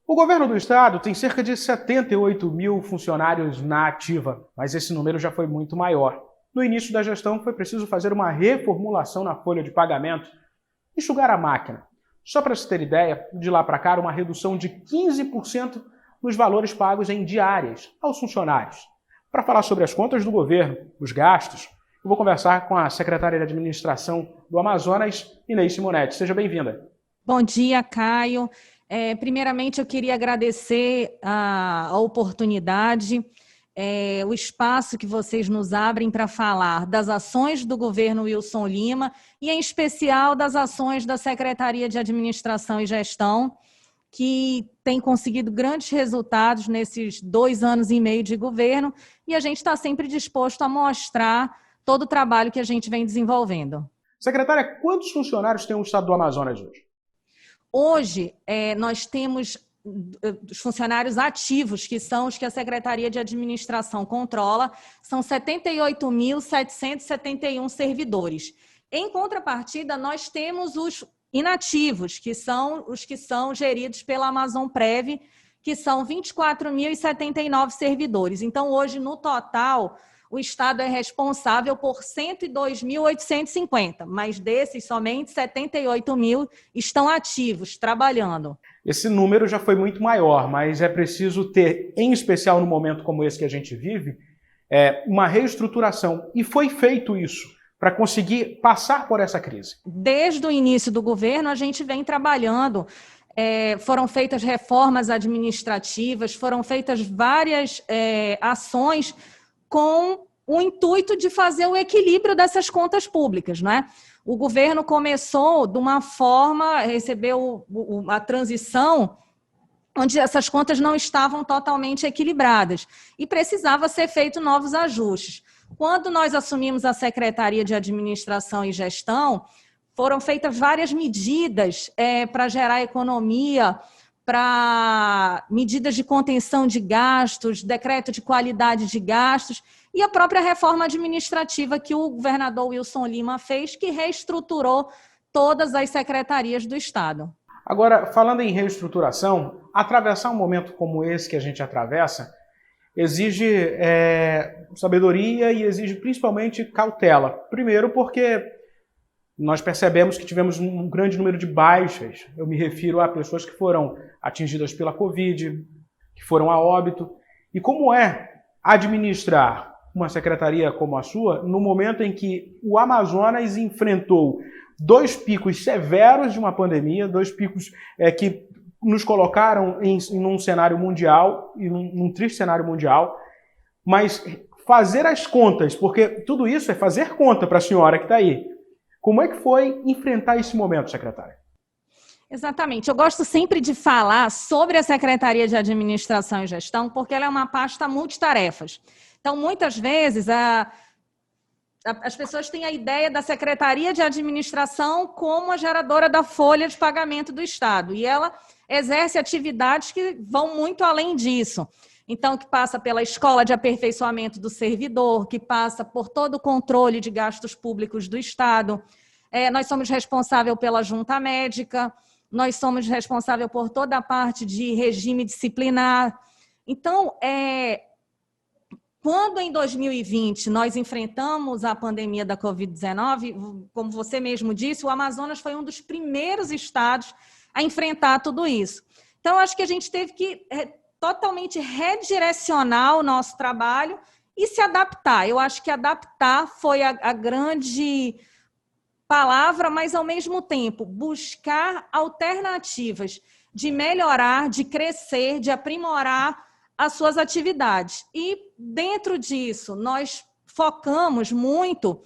O governo do estado tem cerca de 78 mil funcionários na ativa, mas esse número já foi muito maior. No início da gestão foi preciso fazer uma reformulação na folha de pagamento, enxugar a máquina. Só para se ter ideia, de lá para cá, uma redução de 15% nos valores pagos em diárias aos funcionários. Para falar sobre as contas do governo, os gastos, eu vou conversar com a secretária de Administração do Amazonas, Inês Simonetti. Seja bem-vinda. Bom dia, Caio. Primeiramente, eu queria agradecer a oportunidade, o espaço que vocês nos abrem para falar das ações do governo Wilson Lima e, em especial, das ações da Secretaria de Administração e Gestão, que tem conseguido grandes resultados nesses 2 anos e meio de governo, e a gente está sempre disposto a mostrar todo o trabalho que a gente vem desenvolvendo. Secretária, quantos funcionários tem o estado do Amazonas hoje? Hoje, nós temos os funcionários ativos, que são os que a Secretaria de Administração controla, são 78.771 servidores. Em contrapartida, nós temos os inativos, que são os que são geridos pela Amazonprev, que são 24.079 servidores. Então, hoje, no total, o Estado é responsável por 102.850, mas desses, somente 78 mil estão ativos, trabalhando. Esse número já foi muito maior, mas é preciso ter, em especial no momento como esse que a gente vive, uma reestruturação. E foi feito isso para conseguir passar por essa crise. Desde o início do governo, a gente vem trabalhando. Foram feitas reformas administrativas, foram feitas várias ações com o intuito de fazer o equilíbrio dessas contas públicas, não é? O governo começou de uma forma, recebeu a transição, onde essas contas não estavam totalmente equilibradas e precisava ser feito novos ajustes. Quando nós assumimos a Secretaria de Administração e Gestão, foram feitas várias medidas para gerar economia, para medidas de contenção de gastos, decreto de qualidade de gastos e a própria reforma administrativa que o governador Wilson Lima fez, que reestruturou todas as secretarias do Estado. Agora, falando em reestruturação, atravessar um momento como esse que a gente atravessa exige sabedoria e exige principalmente cautela. Primeiro porque nós percebemos que tivemos um grande número de baixas. Eu me refiro a pessoas que foram atingidas pela Covid, que foram a óbito. E como é administrar uma secretaria como a sua no momento em que o Amazonas enfrentou 2 picos severos de uma pandemia, 2 picos que nos colocaram em um cenário mundial, e num triste cenário mundial, mas fazer as contas, porque tudo isso é fazer conta para a senhora que está aí. Como é que foi enfrentar esse momento, secretária? Exatamente. Eu gosto sempre de falar sobre a Secretaria de Administração e Gestão, porque ela é uma pasta multitarefas. Então, muitas vezes, as pessoas têm a ideia da Secretaria de Administração como a geradora da folha de pagamento do Estado, e ela exerce atividades que vão muito além disso. Então, que passa pela escola de aperfeiçoamento do servidor, que passa por todo o controle de gastos públicos do Estado. Nós somos responsáveis pela junta médica, nós somos responsáveis por toda a parte de regime disciplinar. Então, quando em 2020 nós enfrentamos a pandemia da Covid-19, como você mesmo disse, o Amazonas foi um dos primeiros estados a enfrentar tudo isso. Então, acho que a gente teve que totalmente redirecionar o nosso trabalho e se adaptar. Eu acho que adaptar foi a grande palavra, mas, ao mesmo tempo, buscar alternativas de melhorar, de crescer, de aprimorar as suas atividades. E, dentro disso, nós focamos muito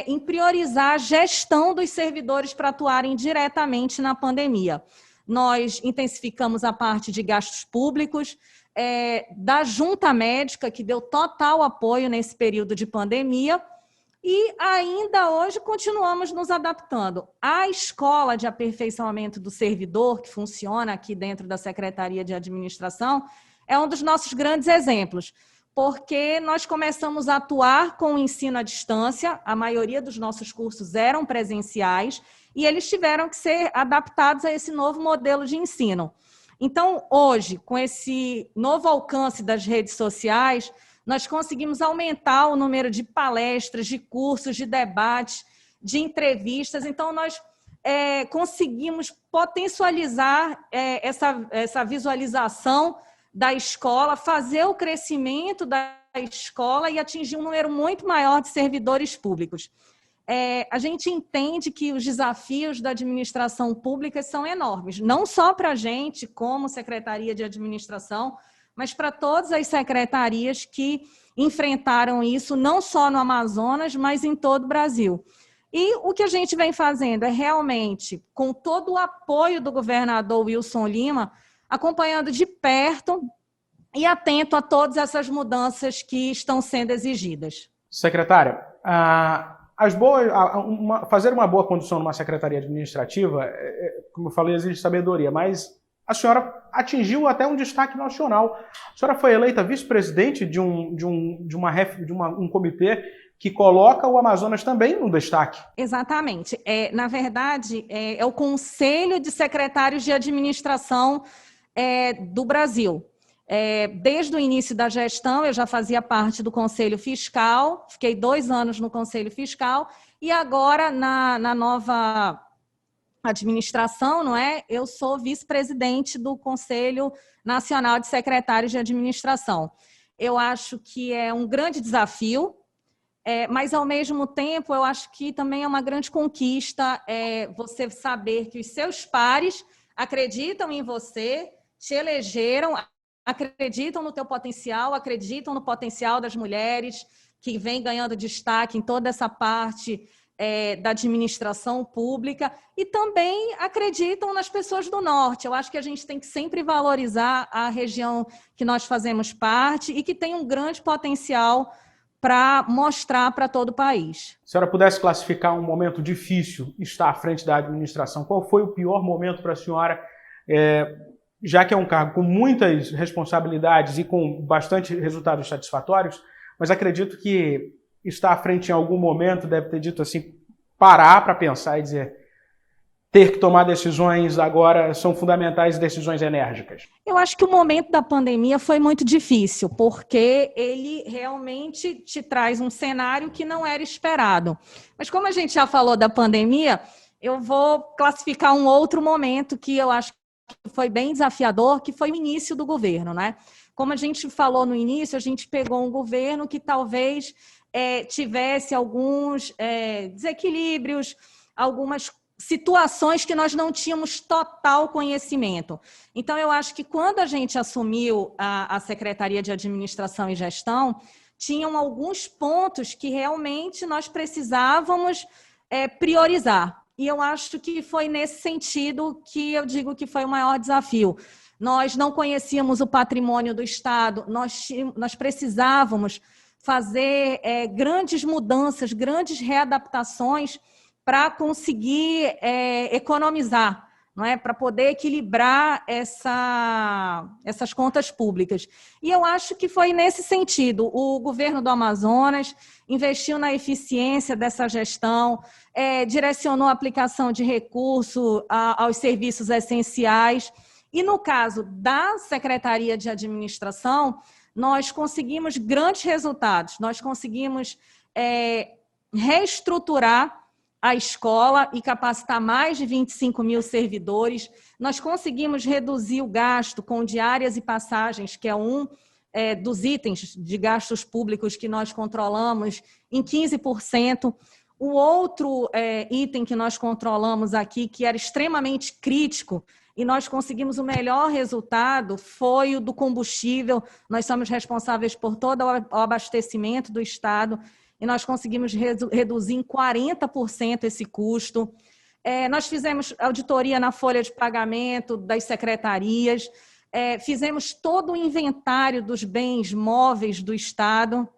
em priorizar a gestão dos servidores para atuarem diretamente na pandemia. Nós intensificamos a parte de gastos públicos, da junta médica, que deu total apoio nesse período de pandemia, e ainda hoje continuamos nos adaptando. A escola de aperfeiçoamento do servidor, que funciona aqui dentro da Secretaria de Administração, é um dos nossos grandes exemplos, porque nós começamos a atuar com o ensino à distância, a maioria dos nossos cursos eram presenciais, e eles tiveram que ser adaptados a esse novo modelo de ensino. Então, hoje, com esse novo alcance das redes sociais, nós conseguimos aumentar o número de palestras, de cursos, de debates, de entrevistas. Então, nós conseguimos potencializar essa visualização da escola, fazer o crescimento da escola e atingir um número muito maior de servidores públicos. A gente entende que os desafios da administração pública são enormes, não só para a gente, como Secretaria de Administração, mas para todas as secretarias que enfrentaram isso, não só no Amazonas, mas em todo o Brasil. E o que a gente vem fazendo é realmente, com todo o apoio do governador Wilson Lima, acompanhando de perto e atento a todas essas mudanças que estão sendo exigidas. Secretária, fazer uma boa condução numa secretaria administrativa, como eu falei, exige sabedoria, mas a senhora atingiu até um destaque nacional. A senhora foi eleita vice-presidente de um comitê que coloca o Amazonas também no destaque. Exatamente. Na verdade, é o Conselho de Secretários de Administração do Brasil. Desde o início da gestão, eu já fazia parte do Conselho Fiscal, fiquei 2 anos no Conselho Fiscal, e agora, na nova administração, não é? Eu sou vice-presidente do Conselho Nacional de Secretários de Administração. Eu acho que é um grande desafio, mas, ao mesmo tempo, eu acho que também é uma grande conquista você saber que os seus pares acreditam em você, te elegeram, acreditam no teu potencial, acreditam no potencial das mulheres, que vem ganhando destaque em toda essa parte da administração pública, e também acreditam nas pessoas do Norte. Eu acho que a gente tem que sempre valorizar a região que nós fazemos parte e que tem um grande potencial para mostrar para todo o país. Se a senhora pudesse classificar um momento difícil estar à frente da administração, qual foi o pior momento para a senhora, já que é um cargo com muitas responsabilidades e com bastante resultados satisfatórios, mas acredito que estar à frente em algum momento deve ter dito assim, parar para pensar e dizer, ter que tomar decisões agora são fundamentais, decisões enérgicas. Eu acho que o momento da pandemia foi muito difícil, porque ele realmente te traz um cenário que não era esperado. Mas como a gente já falou da pandemia, eu vou classificar um outro momento que eu acho que foi bem desafiador, que foi o início do governo, né? Como a gente falou no início, a gente pegou um governo que talvez tivesse alguns desequilíbrios, algumas situações que nós não tínhamos total conhecimento. Então, eu acho que quando a gente assumiu a Secretaria de Administração e Gestão, tinham alguns pontos que realmente nós precisávamos priorizar. E eu acho que foi nesse sentido que eu digo que foi o maior desafio. Nós não conhecíamos o patrimônio do Estado, nós precisávamos fazer grandes mudanças, grandes readaptações para conseguir economizar, não é? Para poder equilibrar essas contas públicas. E eu acho que foi nesse sentido. O governo do Amazonas investiu na eficiência dessa gestão, direcionou a aplicação de recurso aos serviços essenciais. E no caso da Secretaria de Administração, nós conseguimos grandes resultados. Nós conseguimos reestruturar a escola e capacitar mais de 25 mil servidores. Nós conseguimos reduzir o gasto com diárias e passagens, que é um dos itens de gastos públicos que nós controlamos, em 15%. O outro item que nós controlamos aqui, que era extremamente crítico, e nós conseguimos o melhor resultado, foi o do combustível. Nós somos responsáveis por todo o abastecimento do Estado, e nós conseguimos reduzir em 40% esse custo. Nós fizemos auditoria na folha de pagamento das secretarias, fizemos todo o inventário dos bens móveis do Estado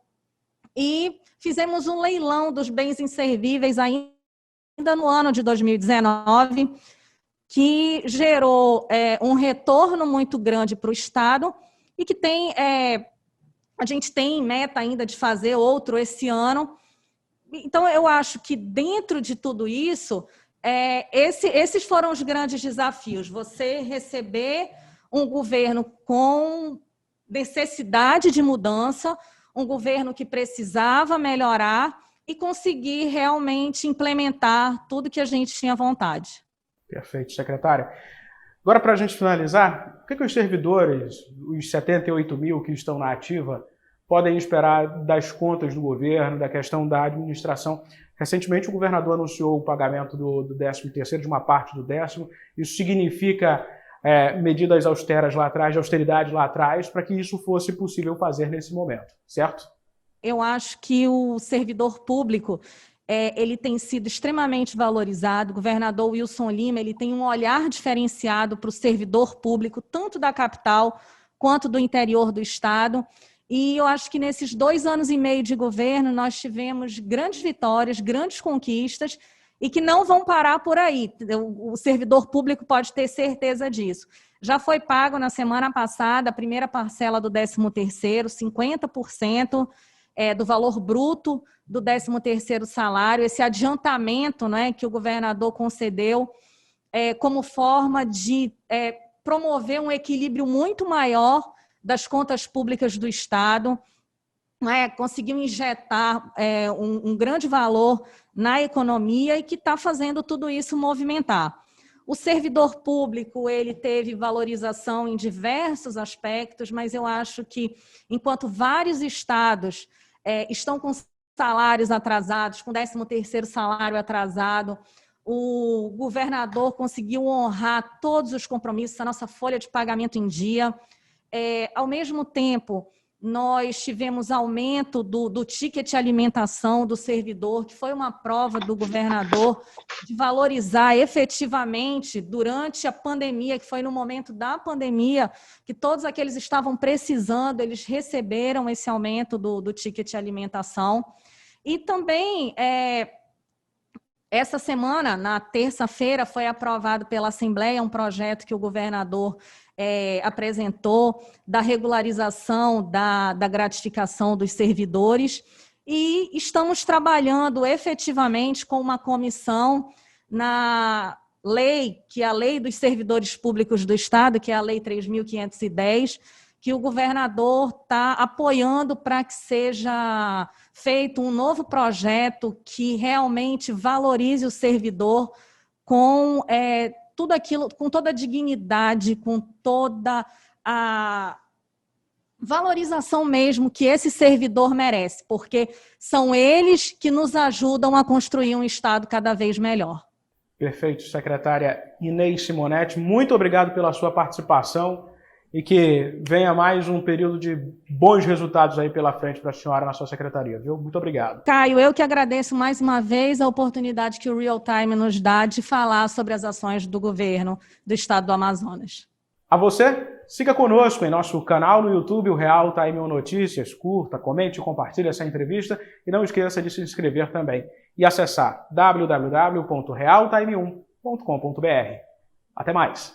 e fizemos um leilão dos bens inservíveis ainda no ano de 2019, que gerou um retorno muito grande para o Estado e que a gente tem meta ainda de fazer outro esse ano. Então, eu acho que dentro de tudo isso, esses foram os grandes desafios. Você receber um governo com necessidade de mudança, um governo que precisava melhorar e conseguir realmente implementar tudo que a gente tinha vontade. Perfeito, secretária. Agora, para a gente finalizar, o que os servidores, os 78 mil que estão na ativa, podem esperar das contas do governo, da questão da administração? Recentemente, o governador anunciou o pagamento do 13º, de uma parte do 10º. Isso significa medidas austeras lá atrás, de austeridade lá atrás, para que isso fosse possível fazer nesse momento, certo? Eu acho que o servidor público ele tem sido extremamente valorizado. O governador Wilson Lima ele tem um olhar diferenciado para o servidor público, tanto da capital quanto do interior do estado. E eu acho que nesses 2 anos e meio de governo nós tivemos grandes vitórias, grandes conquistas e que não vão parar por aí. O servidor público pode ter certeza disso. Já foi pago na semana passada a primeira parcela do 13º, 50% do valor bruto do 13º salário, esse adiantamento, né, que o governador concedeu como forma de promover um equilíbrio muito maior das contas públicas do Estado, conseguiu injetar um grande valor na economia e que está fazendo tudo isso movimentar. O servidor público ele teve valorização em diversos aspectos, mas eu acho que, enquanto vários estados estão com salários atrasados, com 13º salário atrasado, o governador conseguiu honrar todos os compromissos, a nossa folha de pagamento em dia. Ao mesmo tempo, nós tivemos aumento do ticket alimentação do servidor, que foi uma prova do governador de valorizar efetivamente durante a pandemia, que foi no momento da pandemia, que todos aqueles estavam precisando, eles receberam esse aumento do ticket alimentação. E também, essa semana, na terça-feira, foi aprovado pela Assembleia um projeto que o governador apresentou da regularização da gratificação dos servidores e estamos trabalhando efetivamente com uma comissão na lei, que é a Lei dos Servidores Públicos do Estado, que é a Lei 3.510, que o governador está apoiando para que seja feito um novo projeto que realmente valorize o servidor com tudo aquilo, com toda a dignidade, com toda a valorização mesmo que esse servidor merece, porque são eles que nos ajudam a construir um Estado cada vez melhor. Perfeito, secretária Inês Simonetti, muito obrigado pela sua participação e que venha mais um período de bons resultados aí pela frente para a senhora na sua secretaria, viu? Muito obrigado. Caio, eu que agradeço mais uma vez a oportunidade que o Real Time nos dá de falar sobre as ações do governo do estado do Amazonas. A você, siga conosco em nosso canal no YouTube, o Real Time Notícias. Curta, comente e compartilhe essa entrevista e não esqueça de se inscrever também e acessar www.realtime1.com.br. Até mais!